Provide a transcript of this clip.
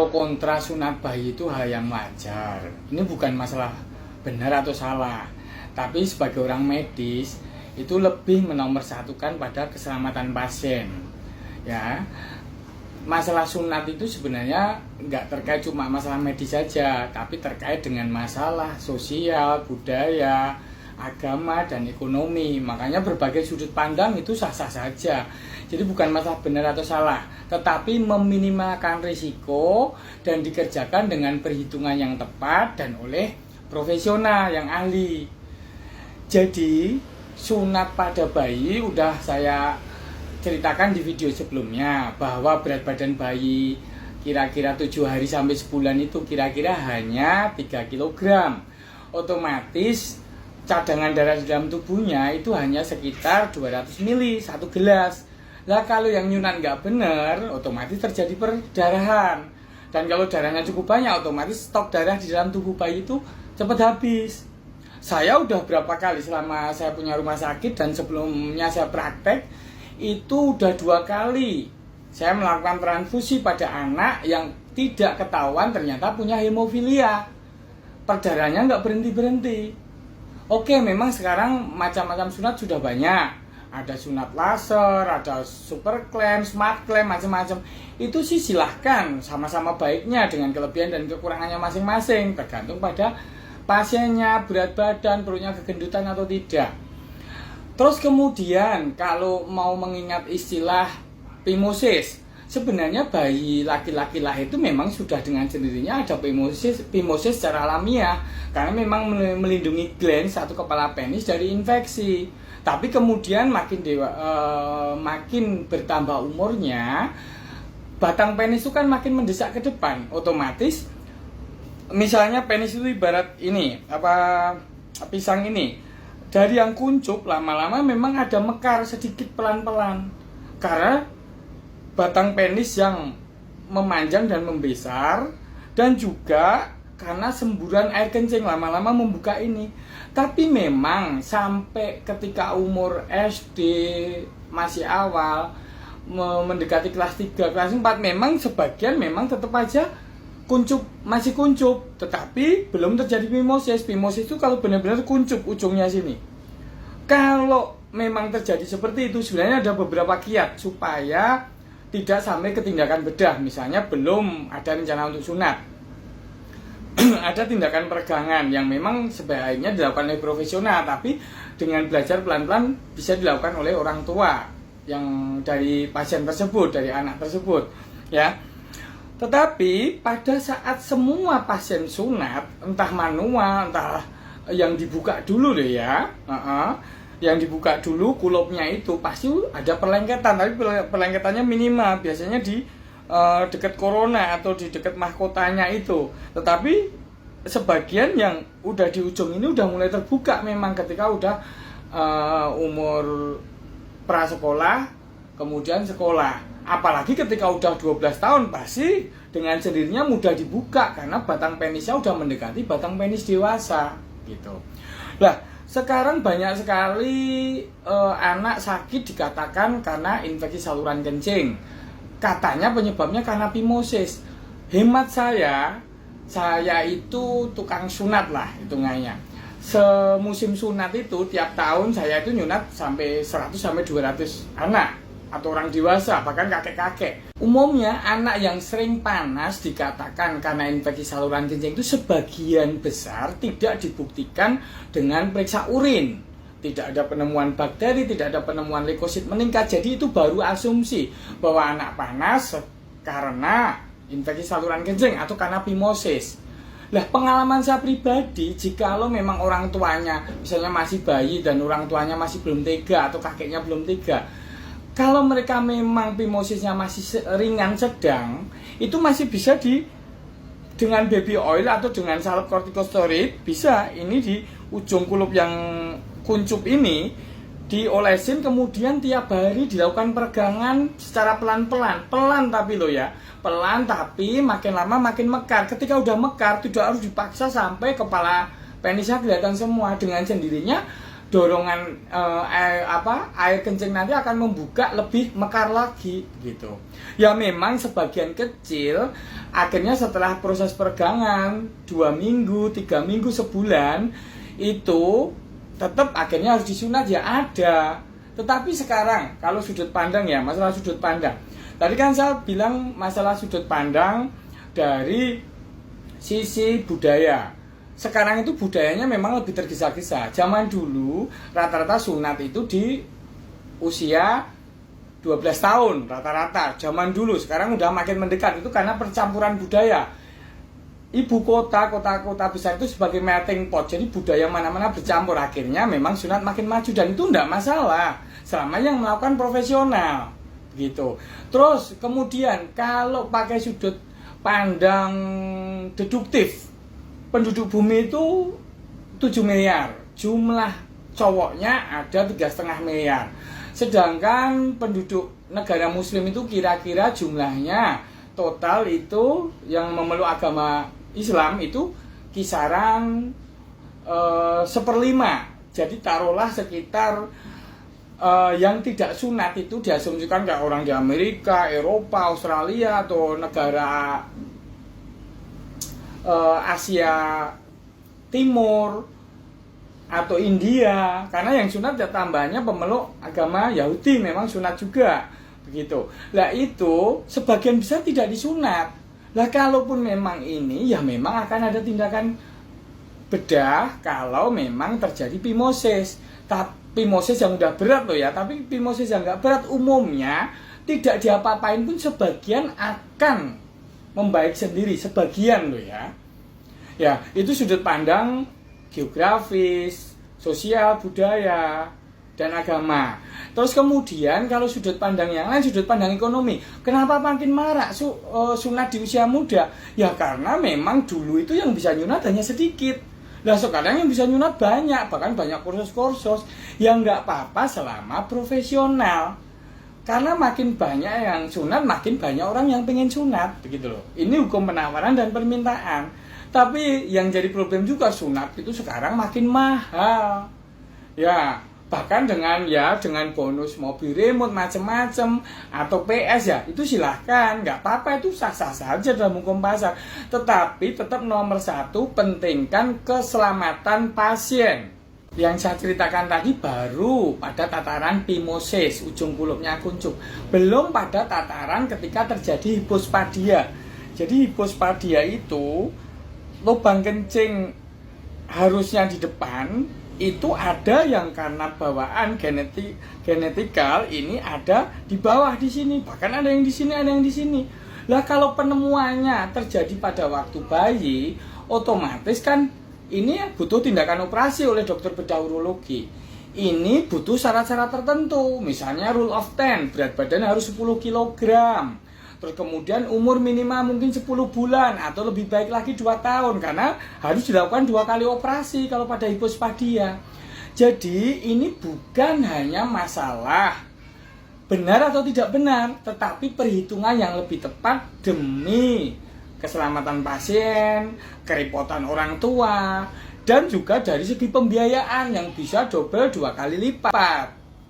pro kontra sunat bayi itu hal yang wajar. Ini bukan masalah benar atau salah, tapi sebagai orang medis itu lebih menomorsatukan pada keselamatan pasien. Ya, masalah sunat itu sebenarnya nggak terkait cuma masalah medis saja, tapi terkait dengan masalah sosial, budaya, agama, dan ekonomi. Makanya berbagai sudut pandang itu sah-sah saja. Jadi bukan masalah benar atau salah, tetapi meminimalkan risiko dan dikerjakan dengan perhitungan yang tepat dan oleh profesional yang ahli. Jadi sunat pada bayi udah saya ceritakan di video sebelumnya, bahwa berat badan bayi kira-kira 7 hari sampai sebulan itu kira-kira hanya 3 kg. Otomatis cadangan darah di dalam tubuhnya itu hanya sekitar 200 ml, 1 gelas. Lah kalau yang nyunat nggak benar, otomatis terjadi perdarahan. Dan kalau darahnya cukup banyak, otomatis stok darah di dalam tubuh bayi itu cepat habis. Saya udah berapa kali selama saya punya rumah sakit dan sebelumnya saya praktek, itu udah 2 kali saya melakukan transfusi pada anak yang tidak ketahuan ternyata punya hemofilia. Perdarahannya nggak berhenti-berhenti. Oke, memang sekarang macam-macam sunat sudah banyak. Ada sunat laser, ada super clamp, smart clamp, macam-macam. Itu sih silahkan, sama-sama baiknya dengan kelebihan dan kekurangannya masing-masing, tergantung pada pasiennya, berat badan, perutnya kegendutan atau tidak. Terus kemudian kalau mau mengingat istilah phimosis, sebenarnya bayi laki-laki lahir itu memang sudah dengan sendirinya ada phimosis secara alamiah, karena memang melindungi glans atau kepala penis dari infeksi. Tapi kemudian makin bertambah umurnya, batang penis itu kan makin mendesak ke depan. Otomatis misalnya penis itu ibarat ini, pisang ini. Dari yang kuncup lama-lama memang ada mekar sedikit pelan-pelan. Karena batang penis yang memanjang dan membesar, dan juga karena semburan air kencing lama-lama membuka ini. Tapi memang sampai ketika umur SD masih awal, mendekati kelas 3, kelas 4, memang sebagian memang tetap aja kuncup, masih kuncup, tetapi belum terjadi phimosis. Phimosis itu kalau benar-benar kuncup ujungnya sini. Kalau memang terjadi seperti itu, sebenarnya ada beberapa kiat supaya tidak sampai ke tindakan bedah. Misalnya belum ada rencana untuk sunat, ada tindakan peregangan yang memang sebaiknya dilakukan oleh profesional, tapi dengan belajar pelan-pelan bisa dilakukan oleh orang tua yang dari pasien tersebut, dari anak tersebut, ya. Tetapi pada saat semua pasien sunat, entah manual, entah yang dibuka dulu deh ya, yang dibuka dulu kulupnya itu pasti ada perlengketan, tapi perlengketannya minimal, biasanya di dekat corona atau di dekat mahkotanya itu. Tetapi sebagian yang udah di ujung ini udah mulai terbuka memang ketika udah umur prasekolah, kemudian sekolah. Apalagi ketika udah 12 tahun pasti dengan sendirinya mudah dibuka karena batang penisnya udah mendekati batang penis dewasa gitu. Lah, sekarang banyak sekali anak sakit dikatakan karena infeksi saluran kencing. Katanya penyebabnya karena phimosis. Hemat saya itu tukang sunat lah hitungannya. Semusim sunat itu tiap tahun saya itu nyunat sampai 100 sampai 200 anak atau orang dewasa, bahkan kakek-kakek. Umumnya anak yang sering panas dikatakan karena infeksi saluran kencing itu sebagian besar tidak dibuktikan dengan periksa urin. Tidak ada penemuan bakteri, tidak ada penemuan leukosit meningkat. Jadi itu baru asumsi bahwa anak panas karena infeksi saluran kencing atau karena phimosis. Lah, pengalaman saya pribadi, jikalau memang orang tuanya misalnya masih bayi dan orang tuanya masih belum tega atau kakeknya belum tega, kalau mereka memang phimosisnya masih ringan sedang, itu masih bisa dengan baby oil atau dengan salep kortikosteroid, bisa ini di ujung kulup yang kuncup ini diolesin, kemudian tiap hari dilakukan peregangan secara pelan-pelan, pelan tapi lo ya, pelan tapi makin lama makin mekar. Ketika udah mekar tidak harus dipaksa sampai kepala penisnya kelihatan semua. Dengan sendirinya dorongan air kencing nanti akan membuka lebih mekar lagi gitu. Ya memang sebagian kecil akhirnya setelah proses peregangan 2 minggu, 3 minggu, sebulan itu tetap akhirnya harus disunat ya ada. Tetapi sekarang kalau sudut pandang ya, masalah sudut pandang. Tadi kan saya bilang masalah sudut pandang dari sisi budaya. Sekarang itu budayanya memang lebih tergesa-gesa. Zaman dulu rata-rata sunat itu di usia 12 tahun rata-rata. Zaman dulu, sekarang udah makin mendekat itu karena percampuran budaya. Ibu kota besar itu sebagai melting pot. Jadi budaya mana-mana bercampur, akhirnya memang sunat makin maju dan itu enggak masalah selama yang melakukan profesional gitu. Terus kemudian kalau pakai sudut pandang deduktif, penduduk bumi itu 7 miliar, jumlah cowoknya ada 3,5 miliar. Sedangkan penduduk negara muslim itu kira-kira jumlahnya total itu yang memeluk agama Islam itu kisaran 1/5. Jadi taruhlah sekitar yang tidak sunat itu diasumsikan kayak orang di Amerika, Eropa, Australia atau negara Asia Timur atau India, karena yang sunat ya tambahnya pemeluk agama Yahudi memang sunat juga begitu. Lah itu sebagian besar tidak disunat. Lah kalaupun memang ini ya memang akan ada tindakan bedah kalau memang terjadi phimosis. Tapi phimosis yang udah berat loh ya, tapi phimosis yang nggak berat umumnya tidak diapa-apain pun sebagian akan membaik sendiri, sebagian loh ya. Ya, itu sudut pandang geografis, sosial, budaya, dan agama. Terus kemudian kalau sudut pandang yang lain, sudut pandang ekonomi. Kenapa makin marak sunat di usia muda? Ya karena memang dulu itu yang bisa nyunat hanya sedikit. Nah sekarang yang bisa nyunat banyak, bahkan banyak kursus-kursus. Yang nggak apa-apa selama profesional. Karena makin banyak yang sunat, makin banyak orang yang pengen sunat, begitu loh. Ini hukum penawaran dan permintaan. Tapi yang jadi problem juga sunat itu sekarang makin mahal. Ya, bahkan dengan bonus mobil remote macam-macam atau PS ya, itu silahkan, nggak apa-apa, itu sah-sah saja dalam hukum pasar. Tetapi tetap nomor 1 pentingkan keselamatan pasien. Yang saya ceritakan tadi baru pada tataran phimosis, ujung kulupnya kuncup, belum pada tataran ketika terjadi hipospadia. Jadi hipospadia itu lubang kencing harusnya di depan, itu ada yang karena bawaan genetikal ini ada di bawah di sini, bahkan ada yang di sini, ada yang di sini. Lah kalau penemuannya terjadi pada waktu bayi, otomatis kan ini butuh tindakan operasi oleh dokter bedah urologi. Ini butuh syarat-syarat tertentu, misalnya rule of 10, berat badan harus 10 kg. Terus kemudian umur minimal mungkin 10 bulan atau lebih baik lagi 2 tahun karena harus dilakukan 2 kali operasi kalau pada hipospadia. Jadi ini bukan hanya masalah benar atau tidak benar, tetapi perhitungan yang lebih tepat demi keselamatan pasien, kerepotan orang tua, dan juga dari segi pembiayaan yang bisa double 2 kali lipat.